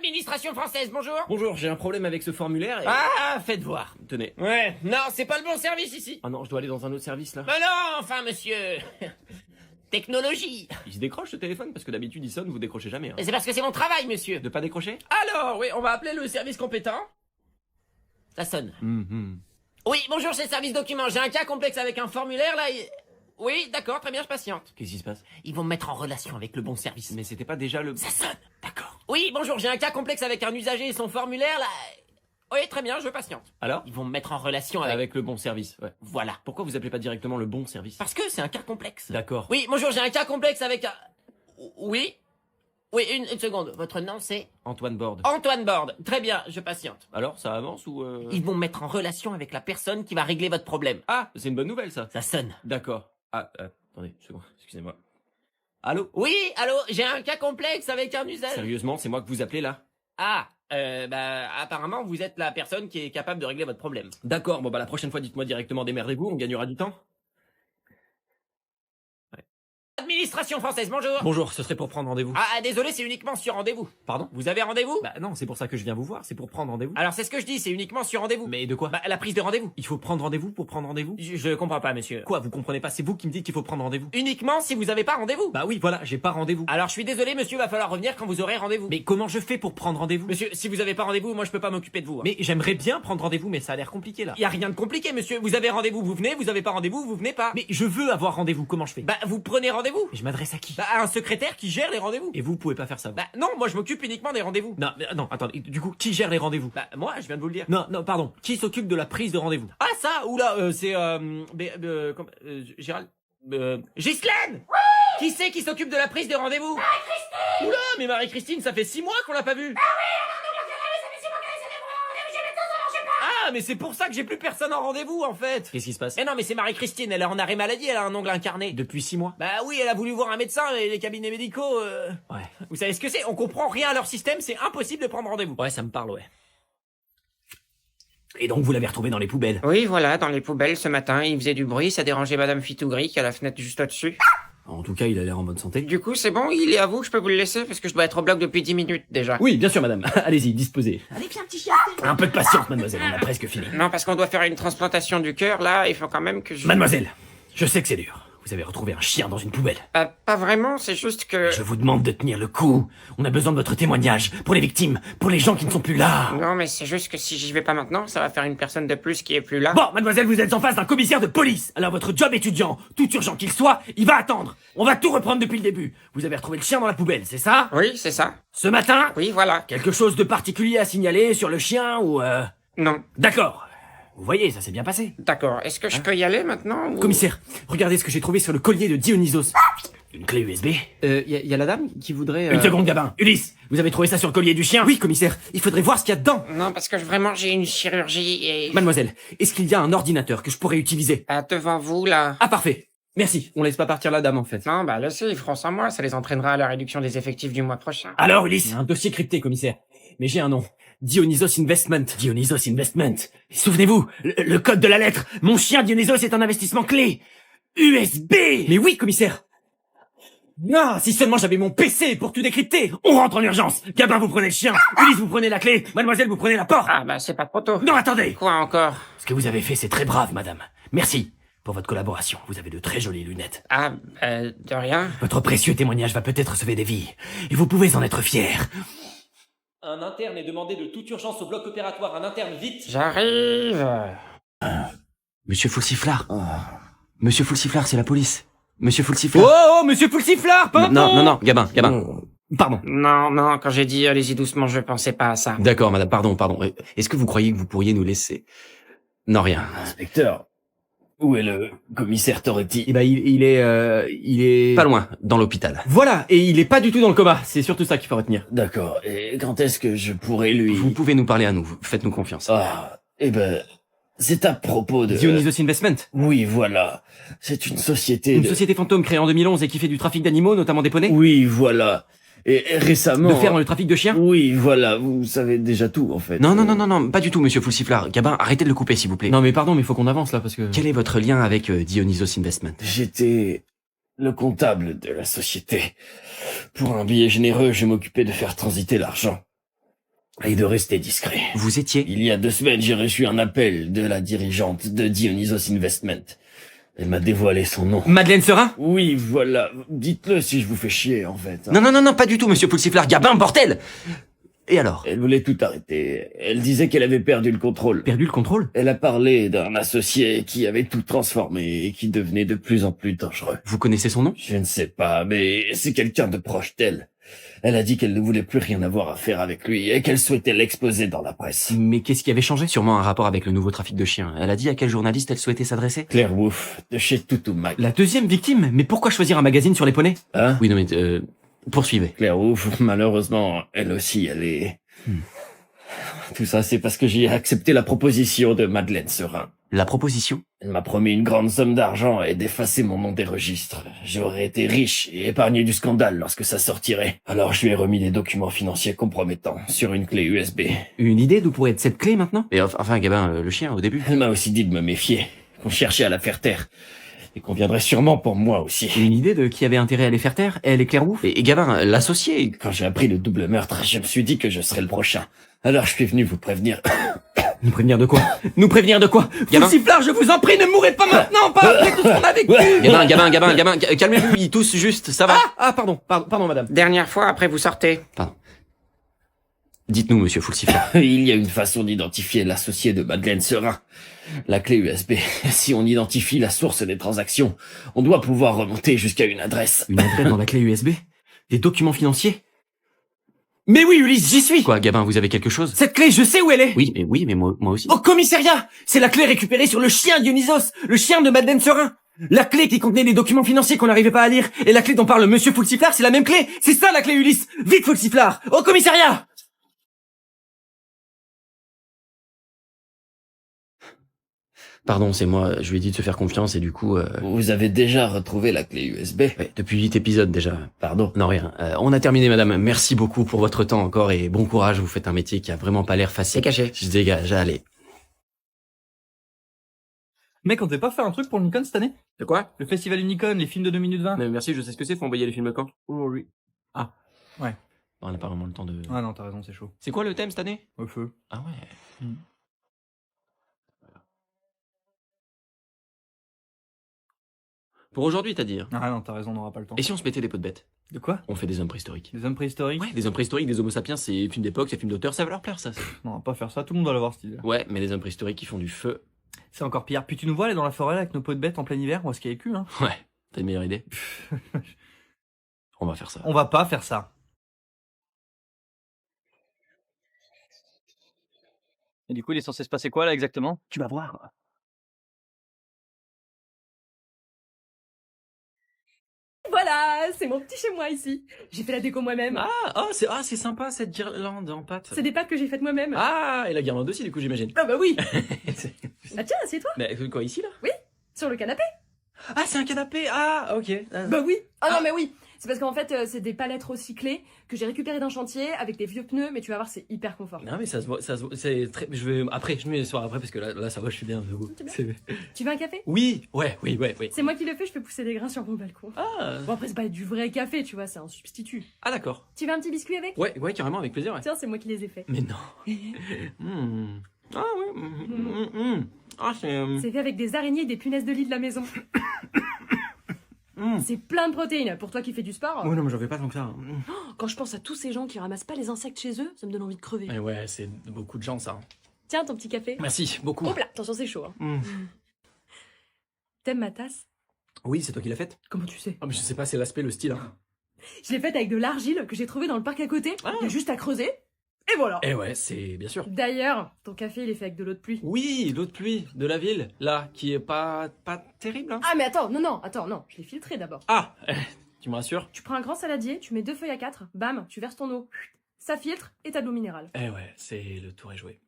Administration française, bonjour. Bonjour, j'ai un problème avec ce formulaire et... Ah, faites voir. Tenez. Ouais, non, c'est pas le bon service ici. Ah non, je dois aller dans un autre service là. Mais non, enfin, monsieur. Technologie. Il se décroche ce téléphone parce que d'habitude il sonne, vous décrochez jamais. Hein. Mais c'est parce que c'est mon travail, monsieur. De pas décrocher? Alors, oui, on va appeler le service compétent. Ça sonne. Oui, bonjour, c'est le service document. J'ai un cas complexe avec un formulaire là. Oui, d'accord, très bien, je patiente. Qu'est-ce qui se passe? Ils vont me mettre en relation avec le bon service. Mais c'était pas déjà le... Ça sonne, d'accord. Oui, bonjour, j'ai un cas complexe avec un usager et son formulaire là. Oui, très bien, je patiente. Alors? Ils vont me mettre en relation avec... Avec le bon service, ouais. Voilà. Pourquoi vous appelez pas directement le bon service? Parce que c'est un cas complexe. D'accord. Oui, bonjour, j'ai un cas complexe avec un... Oui? Oui, une seconde. Votre nom, c'est... Antoine Borde. Antoine Borde. Très bien, je patiente. Alors, ça avance ou... Ils vont me mettre en relation avec la personne qui va régler votre problème. Ah, c'est une bonne nouvelle ça. Ça sonne. D'accord. Ah, attendez, une seconde, excusez-moi. Allô? Oui, allô, j'ai un cas complexe avec un usage. Sérieusement, c'est moi que vous appelez là? Ah, apparemment, vous êtes la personne qui est capable de régler votre problème. D'accord, bon bah la prochaine fois dites-moi directement démerdez-vous, on gagnera du temps. Administration française, bonjour. Bonjour, ce serait pour prendre rendez-vous. Ah, désolé, c'est uniquement sur rendez-vous. Pardon? Vous avez rendez-vous? Bah non, c'est pour ça que je viens vous voir, c'est pour prendre rendez-vous. Alors c'est ce que je dis, c'est uniquement sur rendez-vous. Mais de quoi? Bah, la prise de rendez-vous. Il faut prendre rendez-vous pour prendre rendez-vous? Je comprends pas, monsieur. Quoi, vous comprenez pas? C'est vous qui me dites qu'il faut prendre rendez-vous. Uniquement si vous avez pas rendez-vous. Bah oui, voilà, j'ai pas rendez-vous. Alors je suis désolé, monsieur, va falloir revenir quand vous aurez rendez-vous. Mais comment je fais pour prendre rendez-vous? Monsieur, si vous avez pas rendez-vous, moi je peux pas m'occuper de vous. Hein. Mais j'aimerais bien prendre rendez-vous, mais ça a l'air compliqué là. Y a rien de compliqué, monsieur. Vous avez rendez-vous, vous venez. Vous avez pas rendez-vous, vous venez pas. Mais je veux avoir rendez-vous, comment je fais? Bah, vous prenez rendez-vous. Mais je m'adresse à qui? Bah, à un secrétaire qui gère les rendez-vous. Et vous pouvez pas faire ça. Bah, non, moi je m'occupe uniquement des rendez-vous. Non, non, attendez, du coup, qui gère les rendez-vous? Bah, moi, je viens de vous le dire. Non, non, pardon, qui s'occupe de la prise de rendez-vous? Ah, ça, oula, c'est, Gérald. Ghislaine! Qui c'est qui s'occupe de la prise de rendez-vous? Marie-Christine! Oula, mais Marie-Christine, ça fait 6 mois qu'on l'a pas vue. Ah, mais c'est pour ça que j'ai plus personne en rendez-vous, en fait. Qu'est-ce qui se passe? Mais non, mais c'est Marie-Christine, elle est en arrêt maladie, elle a un ongle incarné. Depuis 6 mois? Bah oui, elle a voulu voir un médecin, mais les cabinets médicaux, Ouais. Vous savez ce que c'est? On comprend rien à leur système, c'est impossible de prendre rendez-vous. Ouais, ça me parle, ouais. Et donc vous l'avez retrouvé dans les poubelles? Oui, voilà, dans les poubelles ce matin, il faisait du bruit, ça dérangeait Madame Fitougri qui a la fenêtre juste au-dessus. En tout cas, il a l'air en bonne santé. Du coup, c'est bon, il est à vous, je peux vous le laisser parce que je dois être au bloc depuis 10 minutes déjà. Oui, bien sûr, madame. Allez-y, disposez. Allez, viens, petit chien. Un peu de patience, mademoiselle, on a presque fini. Non, parce qu'on doit faire une transplantation du cœur, là, il faut quand même que je... Mademoiselle, je sais que c'est dur. Vous avez retrouvé un chien dans une poubelle. Pas vraiment, c'est juste que... Je vous demande de tenir le coup. On a besoin de votre témoignage pour les victimes, pour les gens qui ne sont plus là. Non, mais c'est juste que si j'y vais pas maintenant, ça va faire une personne de plus qui est plus là. Bon, mademoiselle, vous êtes en face d'un commissaire de police. Alors votre job étudiant, tout urgent qu'il soit, il va attendre. On va tout reprendre depuis le début. Vous avez retrouvé le chien dans la poubelle, c'est ça? Oui, c'est ça. Ce matin? Oui, voilà. Quelque chose de particulier à signaler sur le chien ou Non. D'accord. Vous voyez, ça s'est bien passé. D'accord. Est-ce que je peux y aller maintenant ou... Commissaire, regardez ce que j'ai trouvé sur le collier de Dionysos. Une clé USB. Y a la dame qui voudrait... Une seconde, Gabin. Ulysse, vous avez trouvé ça sur le collier du chien? Oui, commissaire. Il faudrait voir ce qu'il y a dedans. Non, parce que vraiment, j'ai une chirurgie et... Mademoiselle, est-ce qu'il y a un ordinateur que je pourrais utiliser? devant vous, là. Ah, parfait. Merci. On laisse pas partir la dame, en fait. Non, bah laissez, ils feront sans moi, ça les entraînera à la réduction des effectifs du mois prochain. Alors, Ulysse? Un dossier crypté, commissaire. Mais j'ai un nom. Dionysos Investment. Dionysos Investment. Souvenez-vous, le code de la lettre. Mon chien Dionysos est un investissement clé. USB. Mais oui, commissaire. Non, si seulement j'avais mon PC pour tout décrypter. On rentre en urgence. Gabin, vous prenez le chien. Ulysse, vous prenez la clé. Mademoiselle, vous prenez la porte. Ah bah c'est pas trop tôt. Non, attendez. Quoi encore? Ce que vous avez fait, c'est très brave, madame. Merci pour votre collaboration. Vous avez de très jolies lunettes. Ah, de rien. Votre précieux témoignage va peut-être sauver des vies. Et vous pouvez en être fier. Un interne est demandé de toute urgence au bloc opératoire. Un interne, vite. J'arrive. Monsieur Foulsiflard. Monsieur Foulsiflard, c'est la police. Monsieur Foulsiflard. Oh, monsieur Foulsiflard, pardon. Non, Gabin. Pardon. Non, quand j'ai dit allez-y doucement, je pensais pas à ça. D'accord, madame, pardon. Est-ce que vous croyez que vous pourriez nous laisser? Non, rien. Inspecteur, où est le commissaire Toretti? Eh ben, il est... Pas loin, dans l'hôpital. Voilà, et il est pas du tout dans le coma. C'est surtout ça qu'il faut retenir. D'accord. Et quand est-ce que je pourrais lui... Vous pouvez nous parler à nous, faites-nous confiance. Ah, eh ben, c'est à propos de... Dionysos Investment. Oui, voilà. C'est une société Une de... société fantôme créée en 2011 et qui fait du trafic d'animaux, notamment des poneys. Oui, voilà. Et récemment... De faire le trafic de chiens. Oui, voilà. Vous savez déjà tout, en fait. Non, pas du tout, monsieur Foulsiflard. Gabin, arrêtez de le couper, s'il vous plaît. Non mais pardon, mais faut qu'on avance là parce que... Quel est votre lien avec Dionysos Investment? J'étais le comptable de la société. Pour un billet généreux, je m'occupais de faire transiter l'argent. Et de rester discret. Vous étiez... Il y a 2 semaines, j'ai reçu un appel de la dirigeante de Dionysos Investment. Elle m'a dévoilé son nom. Madeleine Serin? Oui, voilà. Dites-le si je vous fais chier, en fait. Non, pas du tout, monsieur Pulsiflard. Gabin, bordel! Et alors? Elle voulait tout arrêter. Elle disait qu'elle avait perdu le contrôle. Perdu le contrôle? Elle a parlé d'un associé qui avait tout transformé et qui devenait de plus en plus dangereux. Vous connaissez son nom? Je ne sais pas, mais c'est quelqu'un de proche d'elle. Elle a dit qu'elle ne voulait plus rien avoir à faire avec lui et qu'elle souhaitait l'exposer dans la presse. Mais qu'est-ce qui avait changé? Sûrement un rapport avec le nouveau trafic de chiens. Elle a dit à quel journaliste elle souhaitait s'adresser? Claire Wolf, de chez Toutou Mag. La deuxième victime? Mais pourquoi choisir un magazine sur les poneys? Hein? Oui, non mais... poursuivez. Claire Wolf, malheureusement, elle aussi, elle est... Tout ça, c'est parce que j'ai accepté la proposition de Madeleine Serin. La proposition? Elle m'a promis une grande somme d'argent et d'effacer mon nom des registres. J'aurais été riche et épargné du scandale lorsque ça sortirait. Alors je lui ai remis des documents financiers compromettants sur une clé USB. Une idée d'où pourrait être cette clé maintenant? Et enfin, Gabin, le chien, au début. Elle m'a aussi dit de me méfier, qu'on cherchait à la faire taire. Et qu'on viendrait sûrement pour moi aussi. Une idée de qui avait intérêt à les faire taire? Elle et Claire Wolf? Et Gabin, l'associé... Quand j'ai appris le double meurtre, je me suis dit que je serais le prochain. Alors je suis venu vous prévenir. Nous prévenir de quoi? Nous prévenir de quoi? Gamin. Pulsiflard, je vous en prie, ne mourrez pas maintenant, pas après tout ce qu'on a vécu! Gabin, calmez-vous, ils toussent juste, ça va. Pardon, madame. Dernière fois, après vous sortez. Dites-nous, monsieur Pulsiflard. Il y a une façon d'identifier l'associé de Madeleine Serin. La clé USB. Si on identifie la source des transactions, on doit pouvoir remonter jusqu'à une adresse. Une adresse dans la clé USB? Des documents financiers? Mais oui, Ulysse, j'y suis! Quoi, Gabin, vous avez quelque chose? Cette clé, je sais où elle est! Oui, mais moi aussi. Au commissariat! C'est la clé récupérée sur le chien Dionysos, le chien de Madeleine Serin! La clé qui contenait les documents financiers qu'on n'arrivait pas à lire, et la clé dont parle monsieur Pulsiflard, c'est la même clé! C'est ça la clé, Ulysse! Vite, Pulsiflard! Au commissariat! Pardon, c'est moi, je lui ai dit de se faire confiance et du coup... Vous avez déjà retrouvé la clé USB? Ouais, depuis 8 épisodes déjà. Pardon. Non, rien. On a terminé, madame. Merci beaucoup pour votre temps encore et bon courage. Vous faites un métier qui a vraiment pas l'air facile. C'est caché. Je dégage, allez. Mec, on devait pas faire un truc pour le Nikon cette année? De quoi? Le festival Unicon, les films de 2 minutes 20? Mais merci, je sais ce que c'est, faut envoyer les films quand? Aujourd'hui. Ah. Ouais. On n'a pas vraiment le temps de... Ah non, t'as raison, c'est chaud. C'est quoi le thème cette année? Au feu. Ah ouais. Pour aujourd'hui, t'as dit. Ah non, t'as raison, on n'aura pas le temps. Et si on se mettait des pots de bêtes? De quoi? On fait des hommes préhistoriques. Des hommes préhistoriques? Ouais, des hommes préhistoriques, des homo sapiens, c'est films d'époque, c'est films d'auteur, ça va leur plaire ça. Non, on va pas faire ça, tout le monde doit l'avoir cette idée. Ouais, mais des hommes préhistoriques qui font du feu. C'est encore pire. Puis tu nous vois aller dans la forêt là, avec nos pots de bêtes en plein hiver, on va se caler le cul, hein. Ouais, t'as une meilleure idée? On va faire ça. On va pas faire ça. Et du coup, il est censé se passer quoi là exactement? Tu vas voir. Voilà, c'est mon petit chez moi ici. J'ai fait la déco moi-même. C'est sympa cette guirlande en pâte. C'est des pâtes que j'ai faites moi-même. Ah, et la guirlande aussi du coup j'imagine. Ah bah oui. Ah tiens, assieds-toi. Mais quoi ici là? Sur le canapé. Ah, c'est un canapé. Ah, ok. Bah oui. Ah non mais oui. C'est parce qu'en fait, c'est des palettes recyclées que j'ai récupérées d'un chantier avec des vieux pneus, mais tu vas voir, c'est hyper confort. Non mais ça se voit, c'est très. Je vais me soir après parce que là ça va, je suis bien. Tu veux un café? Oui. C'est moi qui le fais, je fais pousser des grains sur mon balcon. Ah. Bon après, c'est pas du vrai café, tu vois, c'est un substitut. Ah d'accord. Tu veux un petit biscuit avec? Ouais, carrément avec plaisir. Ouais. Tiens, c'est moi qui les ai faits. Mais non. Ah oui. Ah c'est. C'est fait avec des araignées et des punaises de lit de la maison. C'est plein de protéines. Pour toi qui fais du sport. Ouais non mais j'en fais pas tant que ça. Quand je pense à tous ces gens qui ramassent pas les insectes chez eux, ça me donne envie de crever. Mais ouais, c'est beaucoup de gens ça. Tiens, ton petit café. Merci beaucoup. Hop là, attention, c'est chaud. Hein. T'aimes ma tasse? Oui, c'est toi qui l'as faite? Comment tu sais? Ah mais je sais pas, c'est l'aspect, le style. Hein. Je l'ai faite avec de l'argile que j'ai trouvée dans le parc à côté. Il y a juste à creuser. Et voilà. Eh ouais, c'est bien sûr. D'ailleurs, ton café, il est fait avec de l'eau de pluie. Oui, l'eau de pluie de la ville, là, qui est pas terrible. Hein. Ah mais attends, non, je l'ai filtré d'abord. Ah, tu me rassures? Tu prends un grand saladier, tu mets 2 feuilles à 4, bam, tu verses ton eau. Ça filtre et t'as de l'eau minérale. Eh ouais, c'est le tour est joué.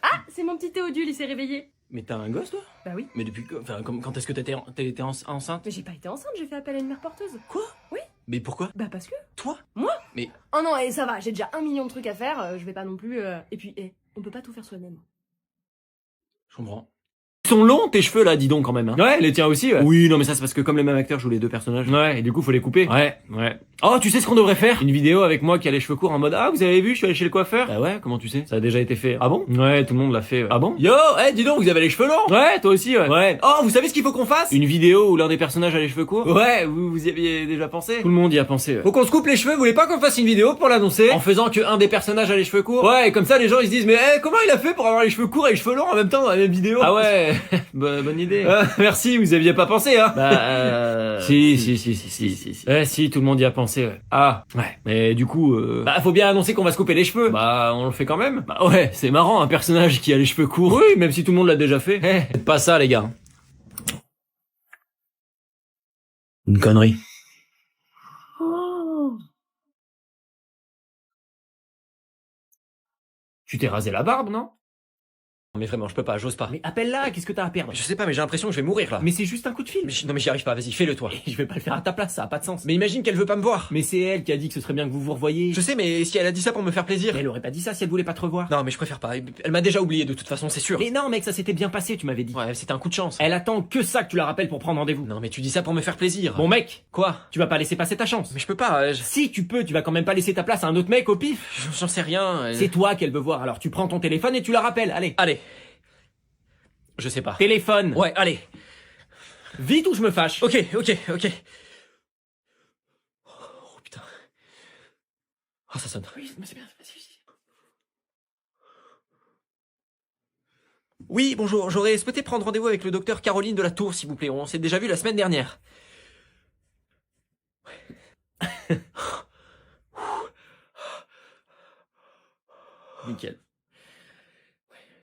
Ah, c'est mon petit Théodule, il s'est réveillé. Mais t'as un gosse toi? Bah oui. Mais depuis quand est-ce que t'étais enceinte? Mais j'ai pas été enceinte, j'ai fait appel à une mère porteuse. Quoi? Oui. Mais pourquoi? Bah parce que. Toi? Moi? Mais... Oh non, et ça va, j'ai déjà 1 million de trucs à faire, je vais pas non plus... Et puis, on peut pas tout faire soi-même. Je comprends. sont longs tes cheveux là, dis donc quand même. Hein. Ouais, les tiens aussi. Ouais. Oui, non mais ça c'est parce que comme les mêmes acteurs jouent les deux personnages. Ouais, et du coup faut les couper. Ouais. Oh, tu sais ce qu'on devrait faire? Une vidéo avec moi qui a les cheveux courts en mode ah vous avez vu, je suis allé chez le coiffeur. Bah ouais, comment tu sais? Ça a déjà été fait. Ah bon? Ouais, tout le monde l'a fait. Ouais. Ah bon? Yo, dis donc, vous avez les cheveux longs. Ouais, toi aussi. Ouais. Oh, vous savez ce qu'il faut qu'on fasse? Une vidéo où l'un des personnages a les cheveux courts. Ouais, vous y aviez déjà pensé? Tout le monde y a pensé. Ouais. Faut qu'on se coupe les cheveux. Vous voulez pas qu'on fasse une vidéo pour l'annoncer? En faisant que un des personnages a les cheveux courts. Ouais, et comme ça les gens ils se disent mais comment il a fait pour avoir les cheveux courts et les cheveux longs en même temps dans la même vidéo? Ah ouais, bonne idée. Merci, vous aviez pas pensé hein? Bah si. Ouais, si, tout le monde y a pensé. Ouais. Ah, ouais. Mais du coup, bah faut bien annoncer qu'on va se couper les cheveux. Bah on le fait quand même. Bah ouais, c'est marrant un personnage qui a les cheveux courts. Oui, même si tout le monde l'a déjà fait. Faites pas ça les gars. Une connerie. Tu t'es rasé la barbe, non? Mais vraiment, je peux pas, j'ose pas. Mais appelle-la, qu'est-ce que t'as à perdre? Je sais pas, mais j'ai l'impression que je vais mourir là. Mais c'est juste un coup de fil. Non mais j'y arrive pas, vas-y, fais-le toi. Je vais pas le faire à ta place, ça a pas de sens. Mais imagine qu'elle veut pas me voir. Mais c'est elle qui a dit que ce serait bien que vous vous revoyiez. Je sais, mais si elle a dit ça pour me faire plaisir. Mais elle aurait pas dit ça si elle voulait pas te revoir. Non mais je préfère pas, elle m'a déjà oublié de toute façon, c'est sûr. Mais non mec, ça s'était bien passé, tu m'avais dit. Ouais, c'était un coup de chance. Elle attend que ça que tu la rappelles pour prendre rendez-vous. Non mais tu dis ça pour me faire plaisir. Bon mec, Quoi? tu vas pas laisser passer ta chance. Mais je peux pas, Si tu peux, tu vas quand même pas laisser ta place à un autre mec au pif. j'en sais rien. C'est toi qu'elle veut voir, alors tu prends ton téléphone et tu la rappelles, allez. Allez. Je sais pas. Téléphone. Ouais, allez. Vite ou je me fâche. Ok. Oh putain. Oh ça sonne. Oui, mais c'est bien, vas-y. Oui, bonjour, j'aurais souhaité prendre rendez-vous avec le docteur Caroline de la Tour, s'il vous plaît. On s'est déjà vu la semaine dernière. Nickel.